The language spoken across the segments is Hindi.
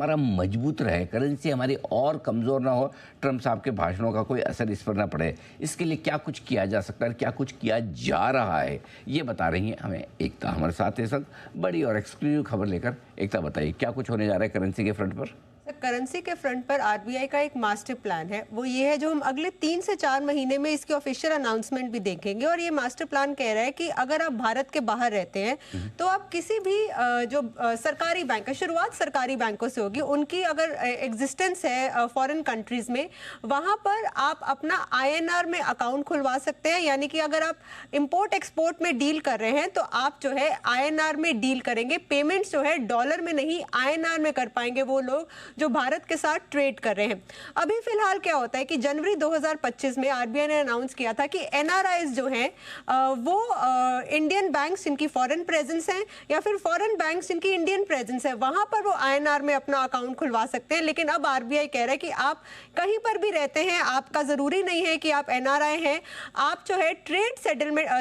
हमारा मजबूत रहे, करेंसी हमारी और कमज़ोर ना हो, ट्रम्प साहब के भाषणों का कोई असर इस पर ना पड़े, इसके लिए क्या कुछ किया जा सकता है, क्या कुछ किया जा रहा है, ये बता रही हैं हमें एकता। हमारे साथ इस वक्त बड़ी और एक्सक्लूसिव खबर लेकर एकता, बताइए क्या कुछ होने जा रहा है करेंसी के फ्रंट पर। करेंसी के फ्रंट पर आरबीआई का एक मास्टर प्लान है। वो ये है जो हम अगले 3 से 4 महीने में इसकी ऑफिशियल अनाउंसमेंट भी देखेंगे। और ये मास्टर प्लान कह रहा है कि अगर आप भारत के बाहर रहते हैं तो आप किसी भी सरकारी बैंक है, शुरुआत सरकारी बैंकों से होगी, उनकी अगर एग्जिस्टेंस है फॉरेन कंट्रीज में, वहां पर आप अपना आईएनआर में अकाउंट खुलवा सकते हैं। यानी कि अगर आप इंपोर्ट एक्सपोर्ट में डील कर रहे हैं तो आप जो है आईएनआर में डील करेंगे। पेमेंट्स जो है डॉलर में नहीं आईएनआर में कर पाएंगे वो लोग जो भारत के साथ ट्रेड कर रहे हैं। अभी फिलहाल क्या होता है कि जनवरी 2025 में आरबीआई ने अनाउंस किया था कि एनआरआईज जो हैं वो इंडियन बैंक्स जिनकी फॉरेन प्रेजेंस है या फिर फॉरेन बैंक्स जिनकी इंडियन प्रेजेंस है, वहां पर वो आईएनआर में अपना अकाउंट खुलवा सकते हैं। लेकिन अब आरबीआई कह रहा है कि आप कहीं पर भी रहते हैं, आपका जरूरी नहीं है कि आप एनआरआई हैं, आप जो है ट्रेड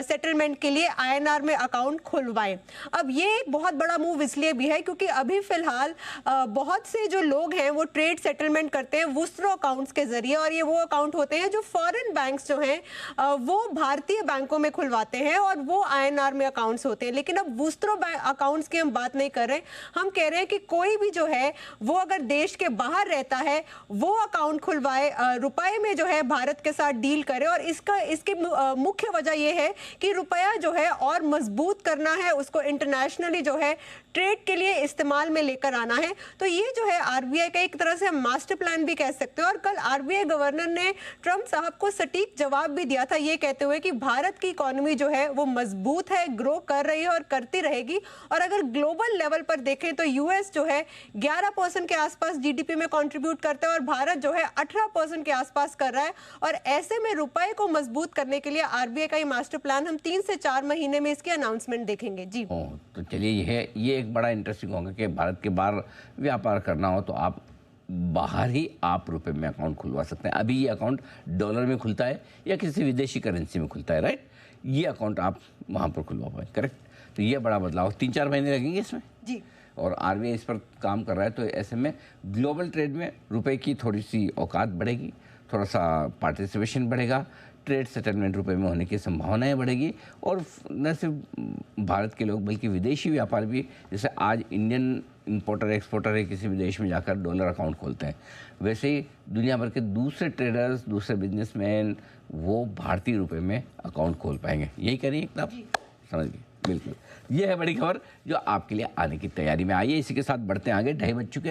सेटलमेंट के लिए आईएनआर में अकाउंट खुलवाएं। अब ये एक बहुत बड़ा मूव इसलिए भी है क्योंकि अभी फिलहाल बहुत से जो लोग हैं वो ट्रेड सेटलमेंट करते हैं वुस्त्रो अकाउंट्स के जरिए, और ये वो अकाउंट होते हैं जो फॉरेन बैंक्स जो हैं वो भारतीय बैंकों में खुलवाते हैं और वो आईएनआर में अकाउंट्स होते हैं। लेकिन अब वुस्त्रो अकाउंट्स की हम बात नहीं कर रहे, हम कह रहे हैं कि कोई भी जो है वो अगर देश के बाहर रहता है वो अकाउंट खुलवाए, रुपए में जो है भारत के साथ डील करे। और इसकी मुख्य वजह ये है कि रुपया जो है और मजबूत करना है, उसको इंटरनेशनली जो है ट्रेड के लिए इस्तेमाल में लेकर आना है। तो ये जो है आरबीआई का एक तरह से मास्टर प्लान भी कह सकते हैं। और कल आरबीआई गवर्नर ने ट्रम्प साहब को सटीक जवाब भी दिया था, ये कहते हुए कि भारत की इकोनॉमी जो है वो मजबूत है, ग्रो कर रही है और करती रहेगी। और अगर ग्लोबल लेवल पर देखें तो यूएस जो है 11% के आसपास जीडीपी में कंट्रीब्यूट करता है और भारत जो है 18% के आसपास कर रहा है। और ऐसे में रुपए को मजबूत करने के लिए आरबीआई का ये मास्टर प्लान हम 3 से 4 महीने में इसकी अनाउंसमेंट देखेंगे। जी तो चलिए, ये एक बड़ा इंटरेस्टिंग होगा कि भारत के बाहर व्यापार करना हो तो आप बाहर ही आप रुपए में अकाउंट खुलवा सकते हैं। अभी ये अकाउंट डॉलर में खुलता है या किसी विदेशी करेंसी में खुलता है, राइट? ये अकाउंट आप वहाँ पर खुलवा पाए, करेक्ट? तो ये बड़ा बदलाव, 3-4 महीने लगेंगे इसमें जी। और आरबीआई इस पर काम कर रहा है। तो ऐसे में ग्लोबल ट्रेड में रुपए की थोड़ी सी औकात बढ़ेगी, थोड़ा सा पार्टिसिपेशन बढ़ेगा, ट्रेड सेटलमेंट रुपए में होने की संभावनाएं बढ़ेगी। और न सिर्फ भारत के लोग बल्कि विदेशी व्यापार भी, जैसे आज इंडियन इंपोर्टर एक्सपोर्टर है किसी विदेश में जाकर डॉलर अकाउंट खोलते हैं, वैसे ही दुनिया भर के दूसरे ट्रेडर्स, दूसरे बिजनेसमैन वो भारतीय रुपए में अकाउंट खोल पाएंगे। यही करें आप समझ गए? बिल्कुल, ये है बड़ी खबर जो आपके लिए आने की तैयारी में आई है। इसी के साथ बढ़ते आगे, 2:30 बज चुके हैं।